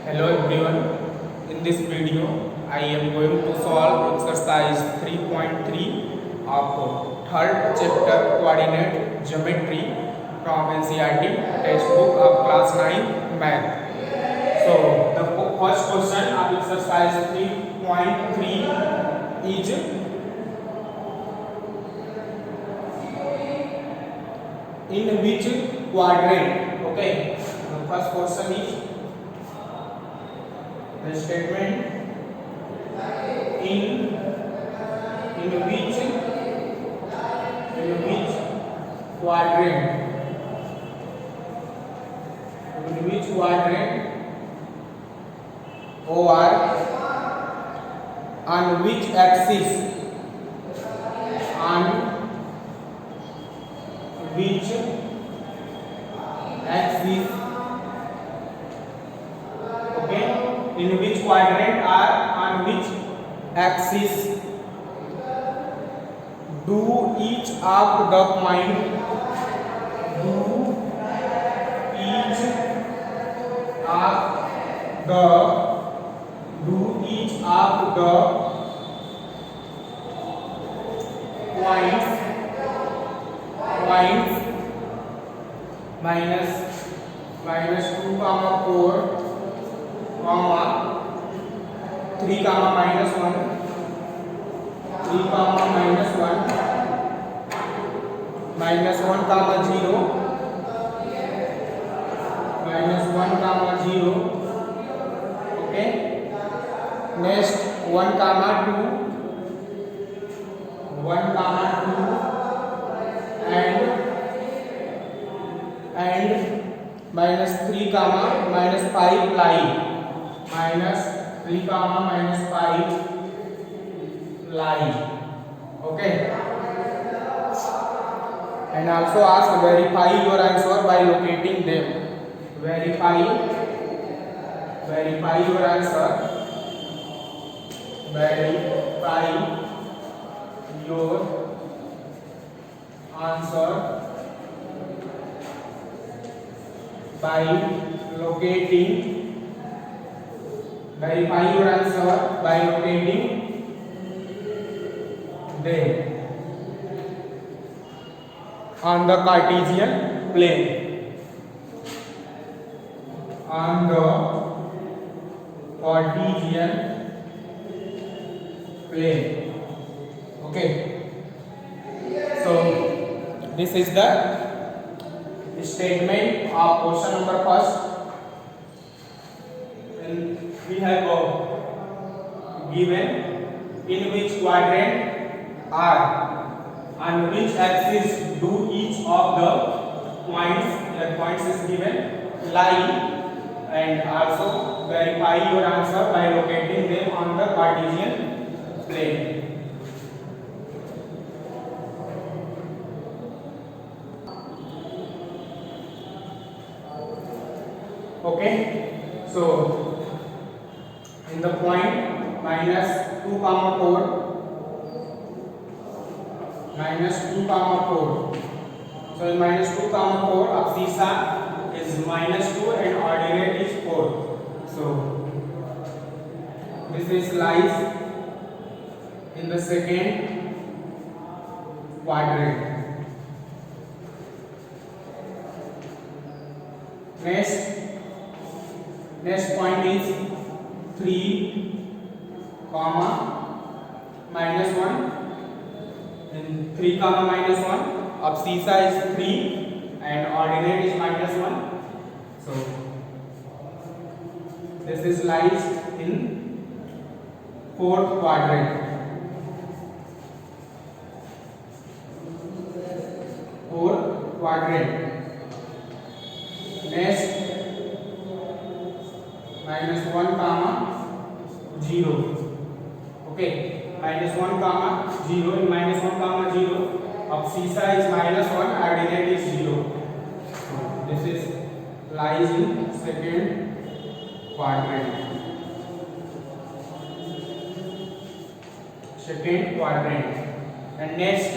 Hello everyone. In this video, I am going to solve exercise 3.3 of third chapter coordinate geometry from NCERT textbook of class 9 math. So the first question of exercise 3.3 is in which quadrant? Okay. The first question is the statement in which quadrant or on which axis okay, in which quadrant or on which axis do each of the point points minus 2 comma 4 comma 3 comma minus 1 3 comma minus 1 minus 1 comma 0 minus 1 comma 0. Okay, next 1 comma 2 and minus 3 comma minus 5 line minus 3 comma minus 5 line. Okay, and also ask verify your answer by locating them. Verify your answer. Verify your answer by locating. Verify your answer by locating them on the Cartesian plane. On the Cartesian plane. Okay, so this is the statement of question number first, and we have given in which quadrant are on which axis do each of the points, that points is given, lie, and also verify your answer by locating them on the Cartesian plane. Okay, so in the point minus 2 comma 4 so in minus 2 comma 4 abscissa is minus 2 and ordinate is 4. So this is lies in the second quadrant. Next point is 3 comma minus 1 and 3 comma minus 1. Abscissa is 3 and ordinate is minus 1. So this is lies in fourth quadrant. Next minus 1 comma 0. Okay, minus 1 comma 0 and minus 1 comma 0. Abscissa is minus 1, ordinate is 0. So this is lies in second quadrant. And next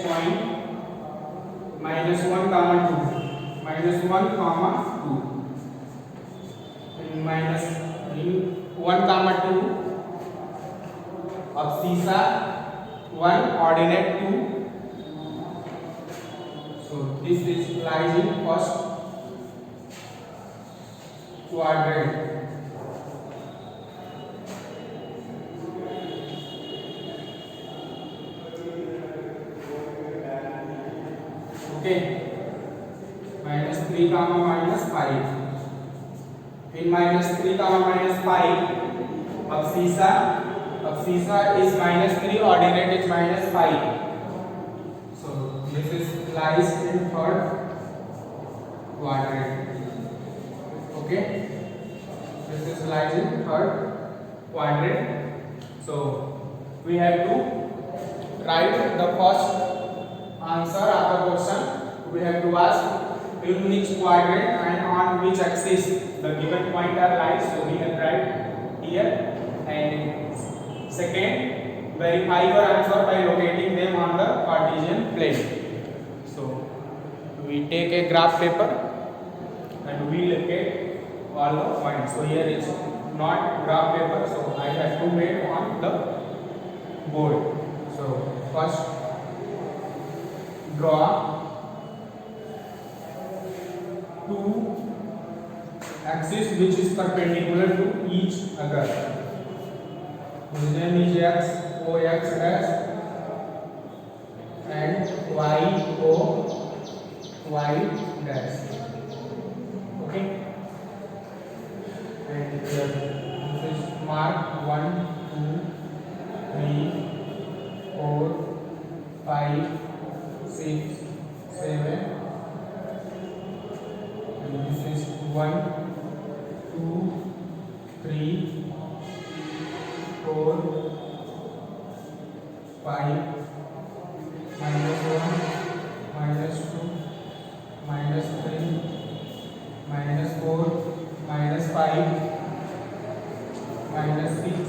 point -1 comma 2, -1 comma 2, -1 comma 2 abscissa 1 ordinate 2. So this is lies in first quadrant. Okay, -3 comma -5. In -3 comma -5, abscissa is -3, ordinate is -5. So this is lies in third quadrant. Okay, this is lies in third quadrant. So we have to write the first answer of the question. We have to ask in which quadrant and on which axis the given pointer lies. So we can write here. And second, verify your answer by locating them on the Cartesian plane. So we take a graph paper and we locate all the points. So here is not graph paper, so I have to make on the board. So first draw two axes which is perpendicular to each other. Whose name is x, ox dash, and y, o, y dash. Okay, and here this is mark 1, 2, 3, 4, 5, 6, 7, and this is 1, 2, 3, 4, 5, -1, -2, -3, -4, -5, -6.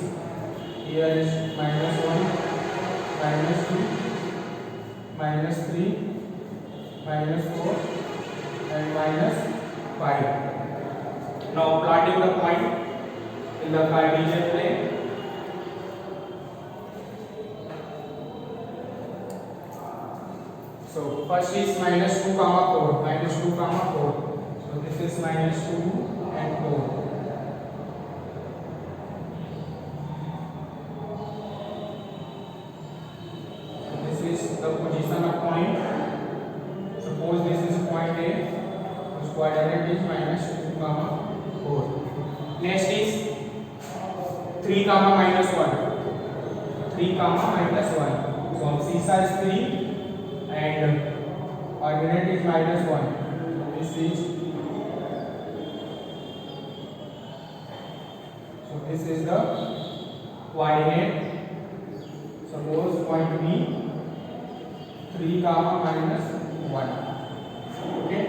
Here is -1, -2, -3, -4, and -5. Now plotting the point in the Cartesian plane. So first is -2 comma 4, -2 comma 4. So this is -2 and 4. So this is the position of point. Suppose this is point A. Its coordinate is -2 comma 4. Next is 3 comma -1. 3 comma -1. So abscissa is 3 and ordinate is -1. This is the coordinate. Suppose point B 3 comma -1. Okay,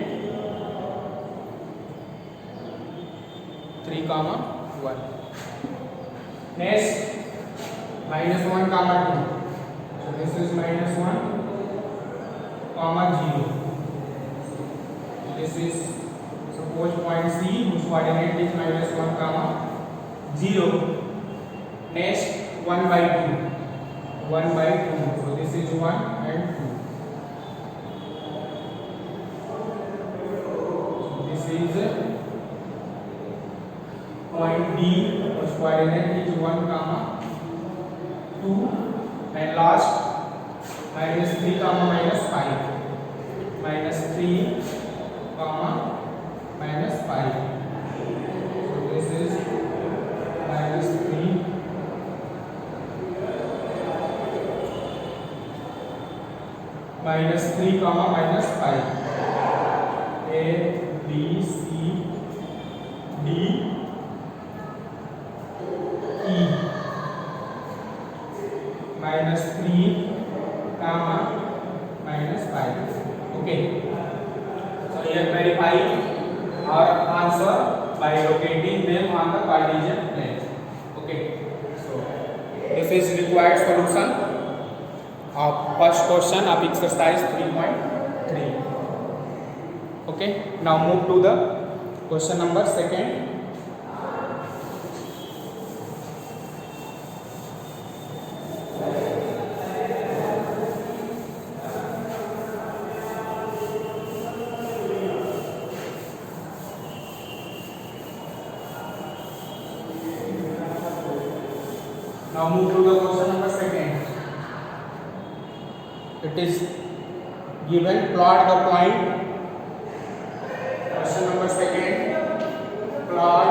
3 comma 1. Next, -1 comma 2. So this is -1 comma 0. This is suppose point C whose coordinate is -1 comma 0. Next, 1 by 2. 1 by 2. So this is 1 and 2. So this is point D whose coordinate is 1 comma 2. And last, -3 comma -5. -3 comma -5. So this is -3 -3 comma -5. A, B, C, D, E. -3 comma -5. Okay. So here verify our answer by locating them on the Cartesian plane. Okay. So this is required solution of first question of exercise 3.3. Okay, now move to the question number second. Now move to the question number second. It is given, plot the point. Question number second, plot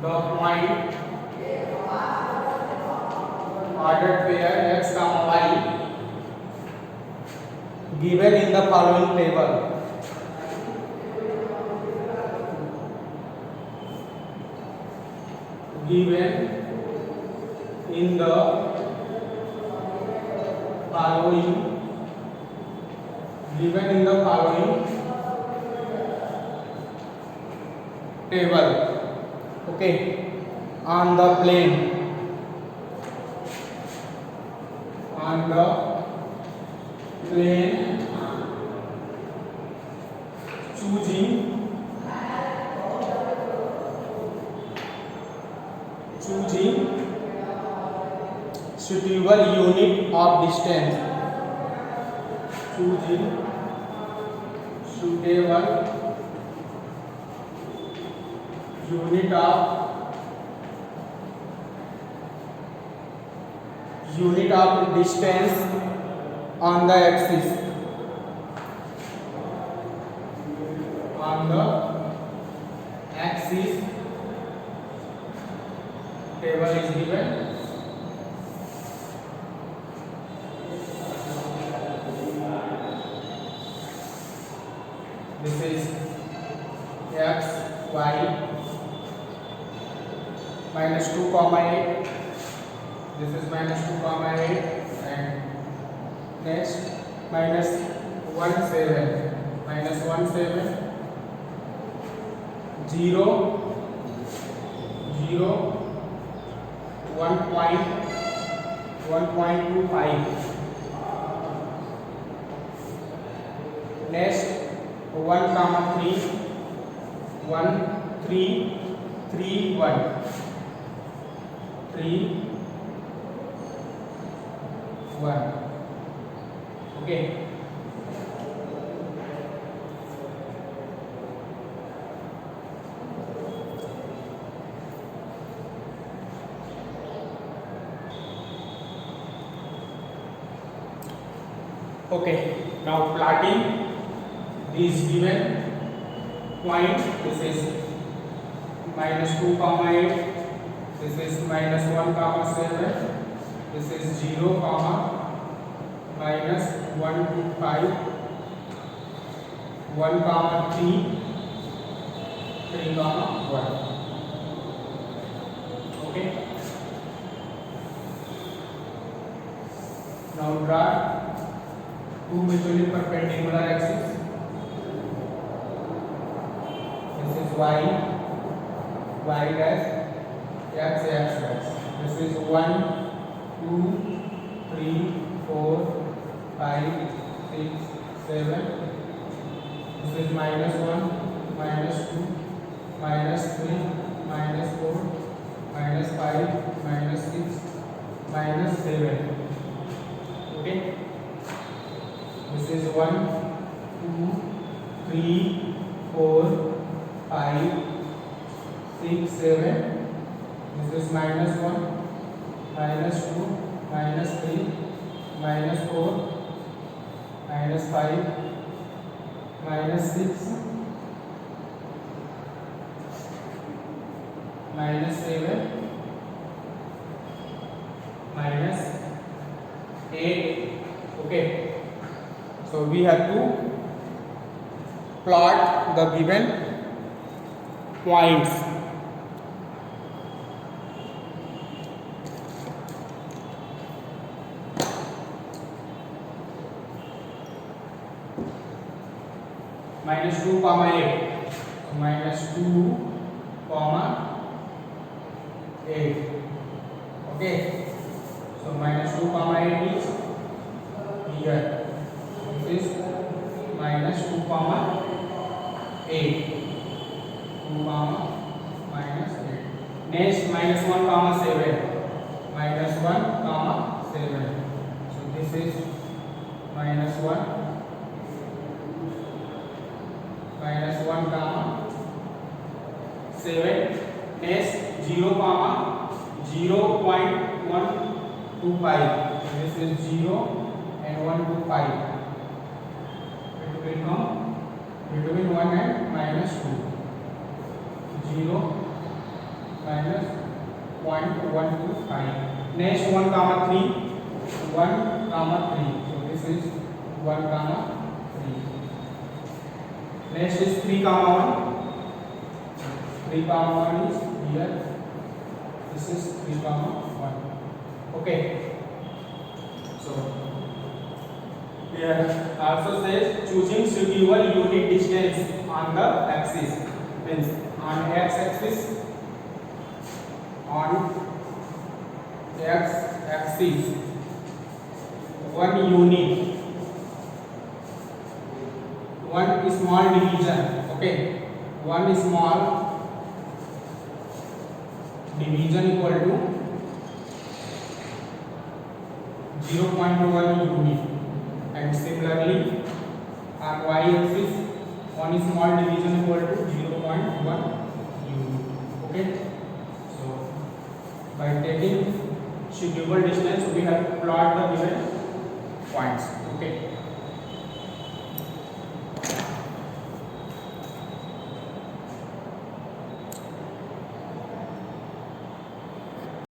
the point ordered pair x comma y given in the following table. Given in the following table. Okay, on the plane choosing suitable unit of distance. Choosing suitable unit of distance on the axis. Table is given. This is x, y, minus 2 comma 8. This is minus 2 comma 8, and next minus 1 7, minus 1 7, 0 0 1.25. Next 1 comma 3, 1 3 3 1 3 1. Okay, okay, now plotting these given points. This is minus 2 comma 8, this is minus 1 comma 7, this is 0 comma minus 1 to 5, 1 comma 3 comma 1. Okay, now draw two mutually perpendicular axes. This is y dash, x dash. This is 1 2 3 4 5 6 7. This is minus 1 minus 2 minus 3 minus 4 minus 5 minus 6 minus 7. Okay, this is 1 2 3 4 5 6 7. This is minus 1 minus 2 minus 3 minus 4 minus 5 minus 6 minus 7 minus 8. Okay, so we have to plot the given points. Minus 2 comma 8, so minus 2 comma 8. Okay, so minus 2 comma 8 is here. This is minus comma 8, 2 comma minus 8. Next minus 1 comma 7, minus 1 comma 7. So this is minus 1 comma 7. Next 0 comma 0.125. This is 0 and 125. It will come between 1 and minus 2. 0 minus 0.125. Next 1 comma 3. 1 comma 3. So this is 1 comma 3. Next is 3 comma 1. 3 comma 1 is here. This is 3 comma 1. Okay. So here also says choosing suitable unit distance on the axis, means on x axis, one unit, one small division. Okay, one small division equal to 0.1 unit, and similarly on y axis one small division equal to 0.1 unit. Okay, so by taking suitable distance we have plot the given points. Okay.